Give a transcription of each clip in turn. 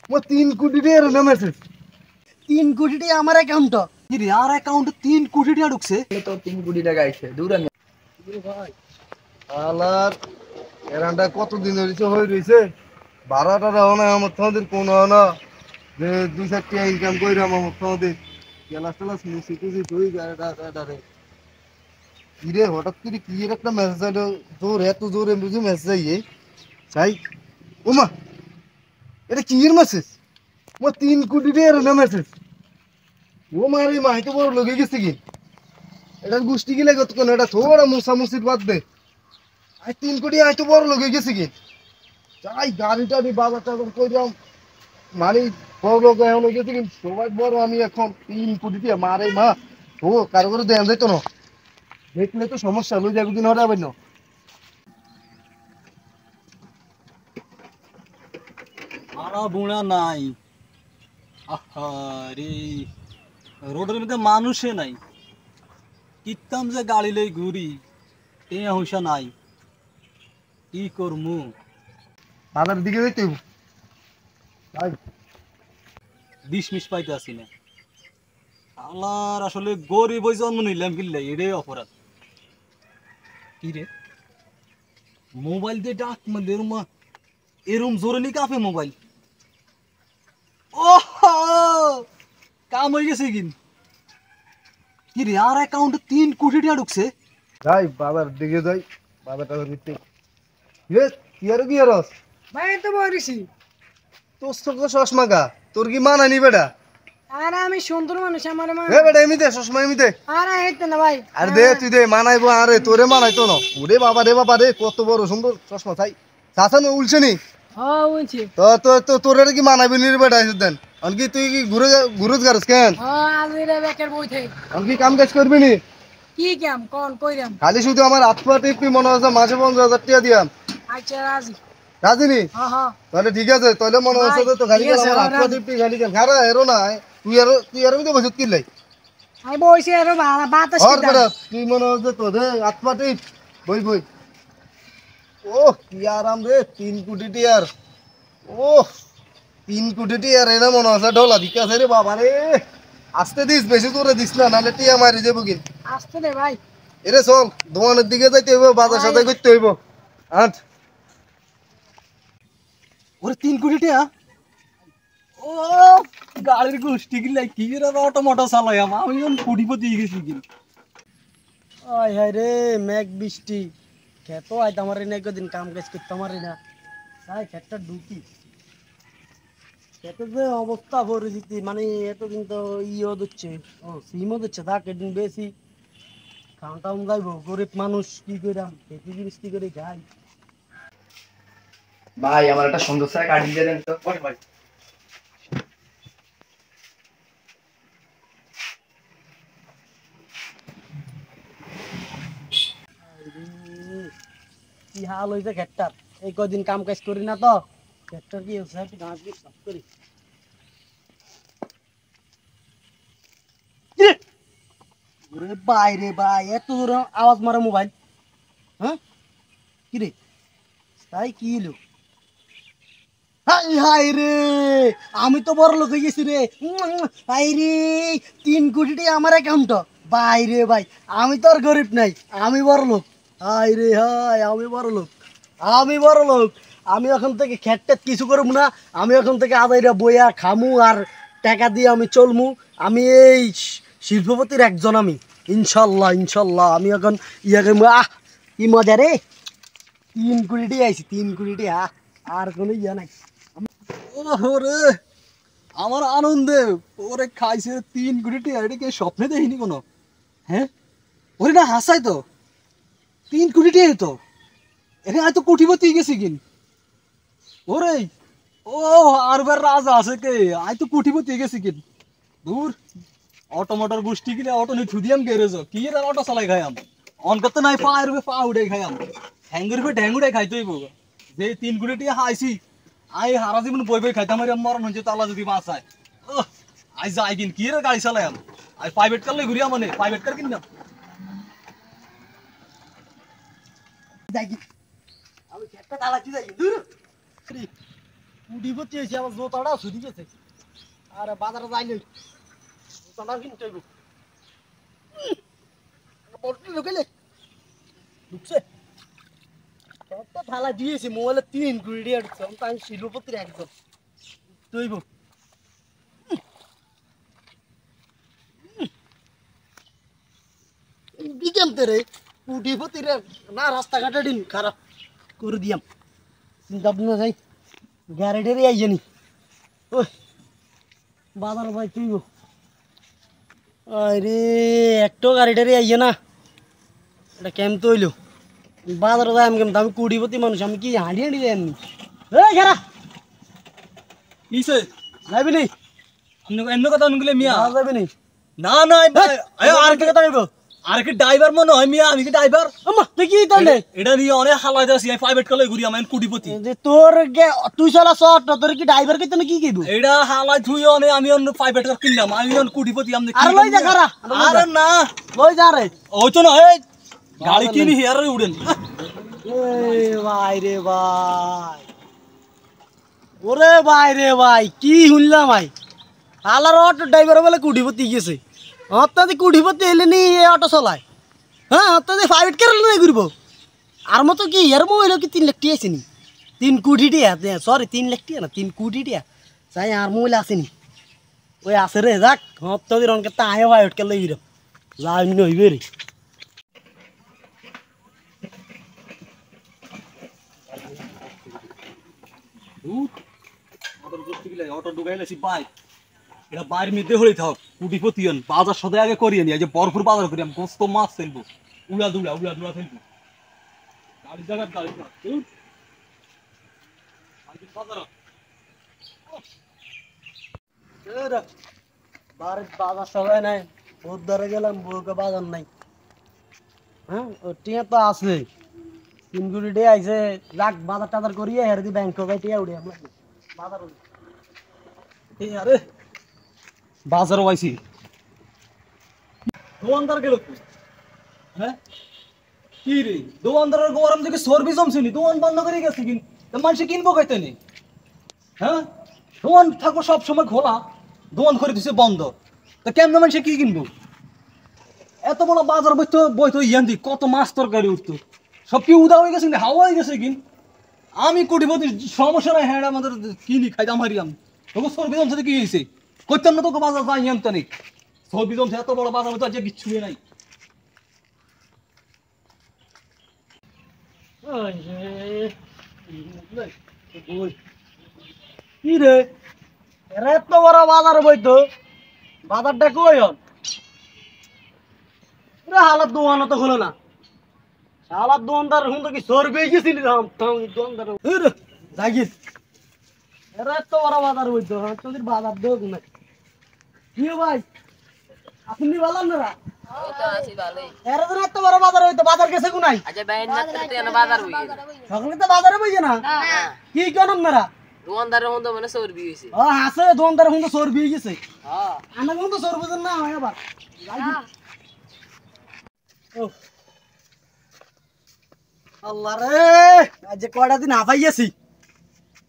মই 3 কোটি টাকা না মেসেজ 3 কোটি টাকা আমার অ্যাকাউন্ট কি রে আর অ্যাকাউন্টে 3 কোটি টাকা ঢুকছে তো 3 কোটি টাকা আইছে দূর আমি ভাই আলার এরান্ডা কতদিন হয়ে রইছে ভাড়াটা দাও না আমার তোমাদের কোনো না যে 2-4 টাকা ইনকাম কইরাম আমার তোমাদের ক্লাস ক্লাস মিশি টুসি তুই গাড়াটা কি রে হঠাৎ করে কি এর একটা মেসেজ আইলো জোর এত জোরে বুঝি মেসেজ আইয়ে চাই ওমা এটা কি এর মেসেজ মই 3 কোটি টাকা না মেসেজ ও মারি মাই তো বড় লগে গেছে কি এটা গুষ্টি গিলে কত কোন এটা থোড়া মুসা মুসির বাদ দে আই 3 কোটি আই তো বড় লগে গেছে কি যাই গাড়িটা দি বাজারটা কইরাম মানে বড় লোক এখন গেছে কি সবাই বড় আমি এখন 3 কোটি টাকা মারে মা ও কারো করে দেন যাইতো না দেখলে তো সমস্যা লই যাবো দিন হরে আবার না আরা বুড়া নাই আহারে রোডের মধ্যে মানুষে নাই কিত্তাম যে গাড়ি লই ঘুরি এ হইসা নাই কি করমু বাজার দিকে যাইতে হইব তাই বিষ মিশ পাইতে আসি না আল্লাহর আসলে গরিব ওই জন্ম নিলাম কিনলে এটাই অপরাধ কি রে মোবাইল দিয়ে ডাক মানে এরম জোরে নি কাঁপে মোবাইল ও কাম হয়ে গেছে কি রে আর অ্যাকাউন্টে 3 কোটি টাকা ঢুকছে যাই বাবার দিকে যাই বাবাটা দিতে এ কি আর রস ভাই তো বলিছি তোর তো চশমা গা তোর কি মানানি বেটা আর আমি সুন্দর মানুষ আমার মা এ বেটা এমিতে চশমা এমিতে আর হইতো না ভাই আরে দে তুই দে মানাইবো আরে তোরে মানাইতো না ওরে বাবা রে কত বড় সুন্দর চশমা চাই চাচানো উলছে নি হ্যাঁ বলছি তো তো তো তোরে কি মানাইবি নি রে বেটা দেন আনকি তুই কি ঘুরে গারস কেন হ্যাঁ আজি রে বেকের বই থেকে আনকি কাম কাজ করবি নি কি কাম কোন কইরাম খালি শুধু আমার হাত পা টিপি মনে হচ্ছে মাসে 50,000 টাকা দিয়াম আচ্ছা রাজি রাজিনি হ্যাঁ হ্যাঁ তাহলে ঠিক আছে তাহলে মনে হচ্ছে তো খালি ঠিক আছে, আমার হাত পা রাজি। টিপি খালি কেন খারা এরো না তুই আর আমি বসে কিনলাই আমি বইছি আর বাতাস আর কি বেটা তুই মনে হচ্ছে তো দে হাত পা টিপ বই ও কি আরাম রে 3 কোটি টিয়ার ও 3 কোটি টিয়ার এরা মনে হচ্ছে ঢোলা দিকে আছে রে বাবা রে আসতে দিস বেশি করে দিস না নাহলে টিয়া মারি যাবো কি আসতে দে ভাই এরে চল দোকানের দিকে যাইতে হইব বাজার সাথে করতে হইব আট ওরে 3 কোটি টাকা ও গাড়ির গোষ্ঠী গিলাই কি রে অটোমোটো চালাই আমি যখন কোটিপতি হয়ে গেছি কি ওই হায় রে মেঘ বৃষ্টি খেতো আই তোমার না একদিন কাম কাজ করতে পারি না তাই খেতটা ঢুকি খেতে যে অবস্থা পরিস্থিতি মানে এতদিন তো ইও দিচ্ছে ও সিমও দিচ্ছে থাক এদিন বেশি খাওয়া টাউন যাইবো গরিব মানুষ কি কইরাম খেতে জিনিস কি করে খাই ভাই আমার একটা সুন্দর সারা কার্ড দিয়ে দেন তো ভাই কি হাল হয়েছে খেতটার এই কদিন কাম কাজ করি না তো খেতটার কি হচ্ছে একটু ঘাস দিয়ে সাফ করি ওরে ভাই রে ভাই এত দূর আওয়াজ মারা মোবাইল হ্যাঁ কি রে তাই কি এলো হাই হাই রে আমি তো বড় লোক হয়ে গেছি রে হাই রে 3 কোটি টাকা আমার অ্যাকাউন্ট ভাই রে ভাই আমি তো আর গরিব নাই আমি বড় লোক হাই রে হাই আমি বড় লোক আমি এখন থেকে খেটটেট কিছু করবো না আমি এখন থেকে আদাইরা বইয়া খামু আর টাকা দিয়ে আমি চলমু আমি এই শিল্পপতির একজন আমি ইনশাল্লাহ আমি এখন ইয়াকে আহ কি মজা রে 3 কোটি টাকা আইছি 3 কোটি টাকা আর কোনো ইয়া নাই ওরে আমার আনন্দে ওরে খাইছে 3 কোটি টাকা এটা কি স্বপ্নে দেখিনি কোনো হ্যাঁ ওরে না হাসাই তো 3 কোটি টাকা তো এখানে হয়তো কোটিপতি গেছি কিন ওরে ও আর বার রাজা আছে কে আই তো কোটিপতি গেছি কিন দূর অটোমোটর গোষ্ঠী কিনে অটো নিয়ে ঠুদিয়াম গ্যারেজ কি এর অটো চালাই খাইয়াম অন করতে নাই পা এর পা উড়ে খাইয়াম হ্যাঙ্গুর পে ঢ্যাং উড়ে খাইতেই বউ যে 3 কোটি টাকা হাইছি আই হারা জীবন বই খাইতাম আর মরণ হচ্ছে তালা যদি বাঁচায় আই যাই কিন কি এর গাড়ি চালাইয়াম আই প্রাইভেট কার লই ঘুরিয়া মানে প্রাইভেট কার কিনলাম যাই আমি খেটটা তালাচ্ছি যাই দূর কুড়িপতি হয়েছে আমার জোতাটাও ছুটি গেছে আরে বাজারে যাইলে জোতাটাও কিনতে হইব ঢুকেলে ঢুকছে একটা থালা দিয়েছি মোবাইলে 3 কোটি টাকা ঢুকছে আমি শিল্পপতির একজন তৈব দিকাম তে রে কুটিপতি রে না রাস্তাঘাটে দিন খারাপ করে দিয়াম চিন্তা ভাবনা যাই গ্যারেডেরই আই জানি ওই বাজার ভাই তুইব আরে একটো গাড়িটারই আইয়ে না এটা কেম তো হইলো বাজারে যাই আমি কেমন আমি কুটিপতি মানুষ আমি কি হাঁড়ি হাঁড়ি যাই এমনি এই ঘেরা কিসে যাবি নি এমন কথা অনুগুলো মিয়া যাবি নি না না আর কি কথা হইব আর কি ড্রাইভার মনে হয় মিয়া আমি কি ড্রাইভার আম্মা তুই কি তাহলে এটা নিয়ে অনেক হালাই যাচ্ছি আমি প্রাইভেট কলে ঘুরি আমি কুটিপতি যে তোর তুই চলা শর্ট তোর কি ড্রাইভার কে তুমি কি কইব এটা হালাই থুই অনেক আমি অন্য প্রাইভেট কার কিনলাম আমি অন্য কুটিপতি আমি আর লই যা খারা আরে না লই যা রে ওই তো না এই গাড়ি কিনি হেয়ারে উড়েন এই ভাই রে ভাই ওরে ভাই রে ভাই কি শুনলাম ভাই আলার অটো ড্রাইভার বলে কুটিপতি গেছে অত্যাদি কুটিপতি এলে নি এ অটো চলায় হ্যাঁ অত্যাদি প্রাইভেট কার লই ঘুরবো আর মতো কি এর মোবাইল কি 3 লাখ টাকা আসেনি 3 কোটি টাকা সরি 3 লাখ টাকা না 3 কোটি টাকা চাই আর মোবাইল আসেনি ওই আছে রে যাক অত্যাদি রনকে তা আয় প্রাইভেট কার লই ঘুরব যা এমনি হইবে রে অটো ঢুকাইলেছি বাইক এটা বাইরের মধ্যে হলে থাক কুটিপতি বাজার সাথে আগে করিয়ে নি যে ভরপুর বাজার করি আমি গোস্ত মাছ ফেলবো উড়া দুড়া ফেলবো গাড়ি জায়গার গাড়ি বাজার সবাই নাই বহুত ধরে গেলাম বউকে বাজার নাই হ্যাঁ ও টিয়া তো আছে 3 কোটি টাকা আইছে যাক বাজার টাজার করিয়ে হের দি ব্যাংক থেকে টিয়া উড়ে আমরা বাজার এই আরে বাজারও আইছি দোকানদার গেল হ্যাঁ কি রে দোকানদারের গরম থেকে সর্বি জমছে নি দোকান বন্ধ করে গেছে কিন মানুষ কিনবো খাইতে নি হ্যাঁ দোকান থাকো সব সময় খোলা দোকান করে দিছে বন্ধ তা কেমন মানুষ কি কিনবো এত বড় বাজার বইতো ইয়ান্দি কত মাছ তরকারি উঠতো সব কি উদা হয়ে গেছে হাওয়া হয়ে গেছে কিন আমি কোটিপতি সমস্যা নাই হ্যাঁ আমাদের কিনি খাইতাম হারি আমি তোকে সর্বি জমছে কি হয়েছে করতাম না তোকে বাজার যাই আনতে নেই সর্বি জমছে এত বড় বাজার তো আজকে কিচ্ছু নাই কি রে এরা এত বড় বাজার বইতো বাজারটা কই হন হালাত দোকান তো হলো না হালাত দোকানদার হুন তো কি সরবে গেছিল দোকানদার জাগিস এরা এত বড় বাজার বইতো তোদের বাজার দেখ না কি ভাই আপনি বলেন না এরা তো এত বড় বাজার হইতো বাজার গেছে কোনাই সকলে তো বাজারে বইছে না কি কেন আপনারা দোকানদারের মধ্যে মানে চর্বি হয়েছে ও আছে দোকানদারের হুন তো সরবে গেছে আমার হুন তো সরবে না হয় আবার আল্লাহ রে আজ কয়টা দিন হাফাইয়াছি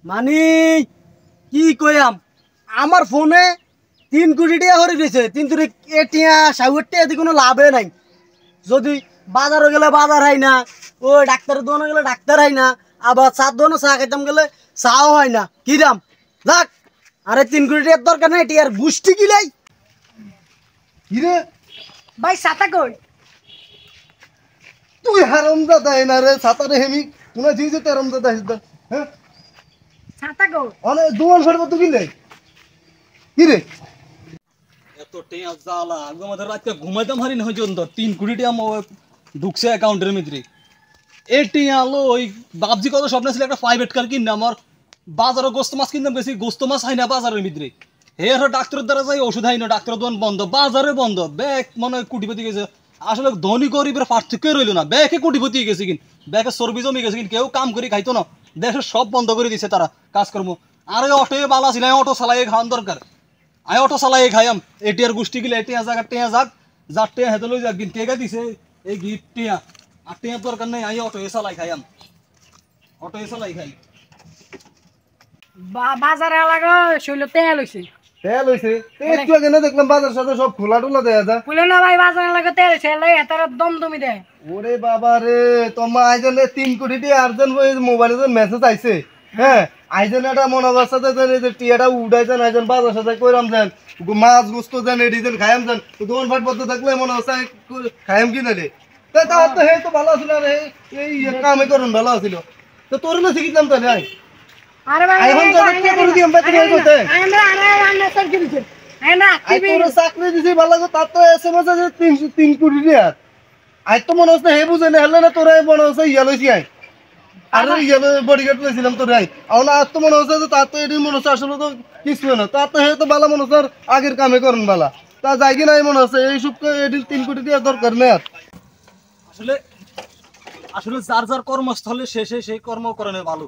মানে কি কইয়াম আমার ফোনে 3 কোটি টাকা হরে দিয়েছে কিন্তু এটিয়া 60 টাকা দিয়ে কোনো লাভে নাই যদি বাজারে গেলে বাজার হয় না ও ডাক্তারের দোকানে গেলে ডাক্তার হয় না আবার চার দোকানে চা খাইতাম গেলে চাও হয় না কি দাম যাক আরে 3 কোটি টাকার দরকার নাই টিয়ার গুষ্টি কিলাই কি রে ভাই সাতা কই তুই হারামজাদা না রে সাতারে হেমি কোনা জিনিস তো হারামজাদা হিসদা হ্যাঁ সাতা কই অনেক দোকান সরব তুই কিনলে কি রে এত টেয়া জ্বালা আমাদের রাতে ঘুমাইতাম হারি না হয়েছে 3 কোটি টাকা ঢুকছে অ্যাকাউন্টের মধ্যে এটি আলো ওই বাবজি কত স্বপ্ন ছিল একটা প্রাইভেট কার কিনলাম আমার বাজারে গোস্ত মাছ কিনতাম বেশি গোস্ত মাছ হয় না বাজারের ভিতরে এর ডাক্তারের দ্বারা যাই ওষুধ হয় না ডাক্তারের দোকান বন্ধ বাজারে বন্ধ ব্যাগ মনে হয় কোটিপতি গেছে আসলে ধনী গরিবের পার্থক্য রইল না ব্যাগে কোটিপতি গেছে কিন ব্যাগে চর্বি জমি গেছে কিন কেউ কাম করে খাইতো না দেশের সব বন্ধ করে দিছে তারা কাজকর্ম আর ওই অটোয়ে বালা ছিল অটো চালাই খাওয়ান দরকার আমি অটো চালাই খাইয়াম এটিয়ার গোষ্ঠী গিলে টেয়া যাক যার টেয়া হেতে লই যাক কিন টেকা দিছে এই গিফট টেয়া আর টেয়ার দরকার নেই আমি অটো চালাই খাইয়াম অটো চালাই খাই বাজারে এলাকা শৈল তেল হইছে তেল হইছে একটু আগে না দেখলাম বাজার সাথে সব খোলা টোলা দেয়া যা বুঝলেন না ভাই বাজার এলাকা তেল হইছে এতার দমদমি দেয় ওরে বাবা রে তোমার আইজনে 3 কোটি টি আর্জন মোবাইলে মেসেজ আইছে হ্যাঁ আইজন এটা মনে করছে যে টিয়াটা উড়াইছেন আইজন বাজার সাথে কইরাম যান মাছ গোস্ত যান এডিজন খাইম যান দোকান ফাট পড়তে থাকলে মনে হচ্ছে খাইম কি না রে তার তো হে তো ভালো আছিল রে এই কামে করুন ভালো আছিল তো তোর না শিখিলাম তাহলে আই আরে ভাই এখন তো দেখতে করে দিম বাকি হয়ে গেছে আরে সব কিনছে না আই তোর চাকরি দিছি ভালো করে তার তো এসএমএস আছে 3 কোটি টাকা আই তো মনে হচ্ছে হে বুঝে না হলে না তোরা মনে হচ্ছে ইয়া লইছি আই আরে ইয়া বডিগার্ড লইছিলাম তোর আই এখন আর তো মনে হচ্ছে যে তার তো এটি মনে হচ্ছে আসলে তো কিছু না তার তো হে তো ভালো মনে হচ্ছে আগের কামে করুন ভালো তা যাই কি নাই মনে হচ্ছে এই সবকে এটি 3 কোটি টাকা দরকার নেই আর আসলে আসলে যার যার কর্মস্থলে শেষে সেই কর্ম করে নেয় ভালো।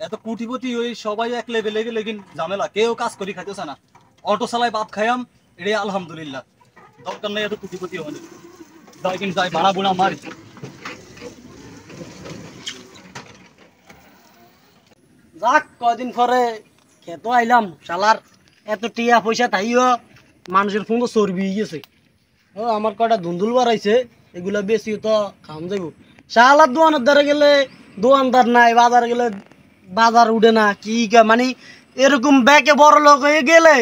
এত কোটিপতি ওই সবাই এক লেভেলে গেলে কিন্তু ঝামেলা, কেউ কাজ করি খাইতেছে না, অটো চালাই ভাত খাইয়াম, এটাই আলহামদুলিল্লাহ। দরকার নেই এত কোটিপতি হলে, যাই কিন্তু যাই ভাড়া বুড়া মারি। যাক কদিন পরে খেতো আইলাম, শালার এত টিয়া পয়সা তাইও মানুষের ফোন তো চর্বি হয়ে গেছে। ও আমার কটা ধুন্দুল বাড়াইছে, এগুলা বেশি তো খাম যাইব। শালার দোকানের দ্বারা গেলে দোকানদার নাই, বাজার গেলে বাজার উঠে না, কি মানে এরকম ব্যাকে বড় লোক হয়ে গেলে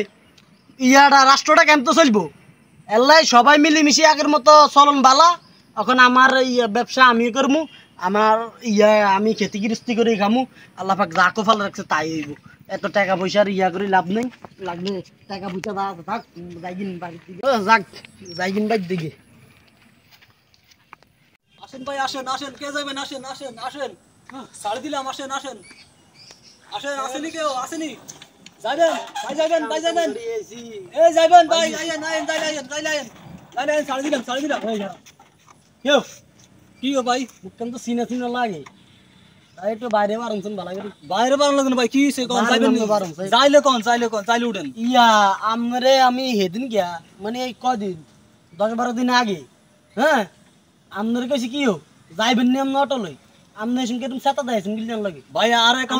ইয়াটা রাষ্ট্রটা কেমন তো চলবো? এলাই সবাই মিলেমিশে আগের মতো চলন বালা। এখন আমার ব্যবসা আমি করবো, আমার আমি খেতি গৃহস্থি করে খামু, আল্লাহ পাক যা কপাল রাখছে তাই হইব। এত টাকা পয়সার করে লাভ নেই, লাগবে টাকা পয়সা থাক যাইগিন বাড়ির দিকে, যাক যাইগিন বাড়ির দিকে। আসেন ভাই আসেন আসেন, কে যাবেন? আসেন আসেন আসেন, ছাড় দিলাম, আসেন আসেন আসেন। আসেনি কেউ? আসেনি? যাবেন ভাই, যাবেন ভাই, যাবেন এই যাবেন ভাই, আইয়েন আইয়েন, যাই আইয়েন, যাই আইয়েন, যাই আইয়েন, ছাড় দিলাম, ছাড় দিলাম। কেউ কি গো ভাই, মুখখান তো চিনা চিনা লাগে, তাই একটু বাইরে বারণছেন ভালো করে। বাইরে বাড়ানো কেন ভাই? কি সে কোন বাইরে যাইবেন? বাড়ানো বারণ, যাই। যাইলে কোন, যাইলে কোন, যাইলে উঠেন। আমরে আমি হেদিন গিয়া মানে এই কদিন 10-12 দিন আগে, হ্যাঁ আমনের কাছে কি হোক যাইবেন নি আমনে অটো লই, আমনে সঙ্গে তুমি সাতা দাইছেন গিলন লাগে ভাই আর এখন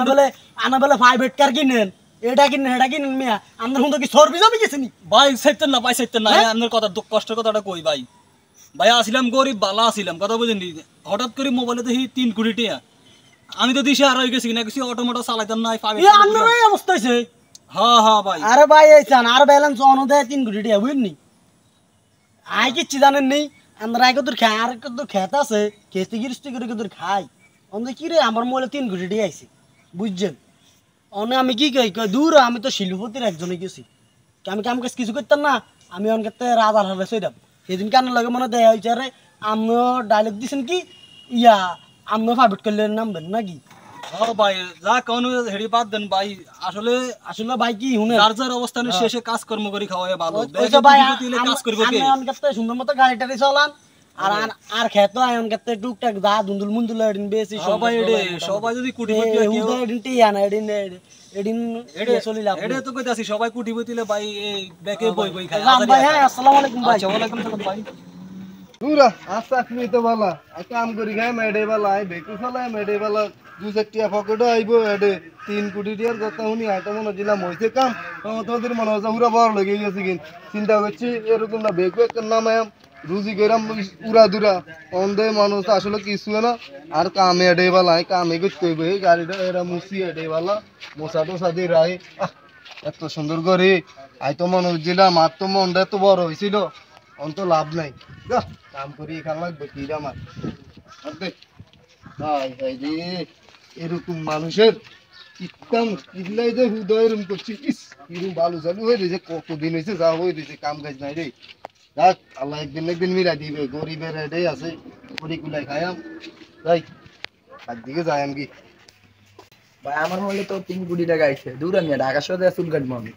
আনা বলে প্রাইভেট কার কিনেন, এটা কিনেন এটা কিনেন, মিয়া আমনের হুন তো কি সর্বি যাবে গেছে নি? ভাই চাইতেন না, ভাই চাইতেন না, আপনার কথা দুঃখ কষ্টের কথাটা কই ভাই। ভাই আসিলাম গরিব বালা আসিলাম, কথা বুঝেন, হঠাৎ করে মোবাইলে দেখি 3 কোটি টাকা। আমি তো দিশে আর হয়ে গেছি কিনা, কিছু অটোমেটো চালাইতাম না। আমনের এই অবস্থা হইছে। হ্যাঁ হ্যাঁ ভাই, আরে ভাই এই চান আর ব্যালেন্স অন দেয় 3 কোটি টাকা বুঝনি, আই কিচ্ছু জানেন নেই। আমরা কত খাই আর কত খেত আছে, খেতে গিরস্তি করে কত খাই। অন্ধে কি রে আমার মোবাইলে 3 কোটি টাকা আইছে বুঝছেন। অনে আমি কি কই দূর, আমি তো শিল্পপতির একজনে গেছি, আমি কাম কাজ কিছু করতাম না, আমি অনকাতে রাজার হালে সইতাম। সেদিন কান লাগে মনে দেয়া হয়েছে, আরে আমিও ডাইলেক্ট দিছেন কি আমিও প্রাইভেট করলে নামবেন নাকি? হ্যাঁ ভাই, যা কোন হেডি বাদ দেন ভাই। আসলে আসলে ভাই কি শুনে যার যার অবস্থানের শেষে কাজকর্ম করে খাওয়াই ভালো। ওইসব ভাই কাজ করবো কে? আমি অনকাতে সুন্দর মতো গাড়ি টাড়ি চালান, আর আর খেত আয়ন কাতে টুকটাক যা দুন্দুল মুন্দুল এদিন বেশি সবাই সবাই যদি কোটিপতি হয়, কেউ এদিন টিয়া না এদিন এদিন চলি লাভ এটা তো কইতাছি, সবাই কোটিপতি হলে ভাই এই ব্যাকে বই বই খায়। ভাই। হ্যাঁ আসসালামু আলাইকুম ভাই। আচ্ছা, ওয়ালাইকুম সালাম ভাই। পুরা আর চাকরি তো ভালো আর কাম করি খাই মেডে ভালো আই বেকু চালাই মেডে ভালো 2 টিয়া পকেটে আইব এডে 3 কোটি টিয়ার কথা শুনি আইটা মনে দিলাম হইছে কাম তোমাদের মনে হচ্ছে পুরা বড় লেগে গেছে কিন চিন্তা করছি এরকম না বেকু একটা নামায়াম রুজি কইরাম উড়া দুরা অন্ধে মানুষ আসলে কিছু না আর কামে এডে ভালো আই কামে করতে হইব এই গাড়িটা এরা মুসি এডে ভালো মোসা তো সাদি রাই এত সুন্দর করে আই তো মনে হচ্ছিলাম আর তো মনটা এত বড় হয়েছিল অন্ত লাভ নাই যা কাম করি এখান লাগবে কি আমার হাই হাই রে এরকম মানুষের ইতাম কিলাই যে হৃদয় এরকম করছি কিরম ভালো চালু হয়ে রয়েছে কতদিন হয়েছে যা হয়ে রয়েছে কাম কাজ নাই রে যাক আল্লাহ একদিন মিলাই দিবে গরিবের এটাই আছে করি কুলাই খায়াম যাই তার দিকে যাই আমি ভাই আমার মনে তো 3 কোটি টাকা আইছে, দূর আমি ঢাকা শহরে চুল কাটবো আমি।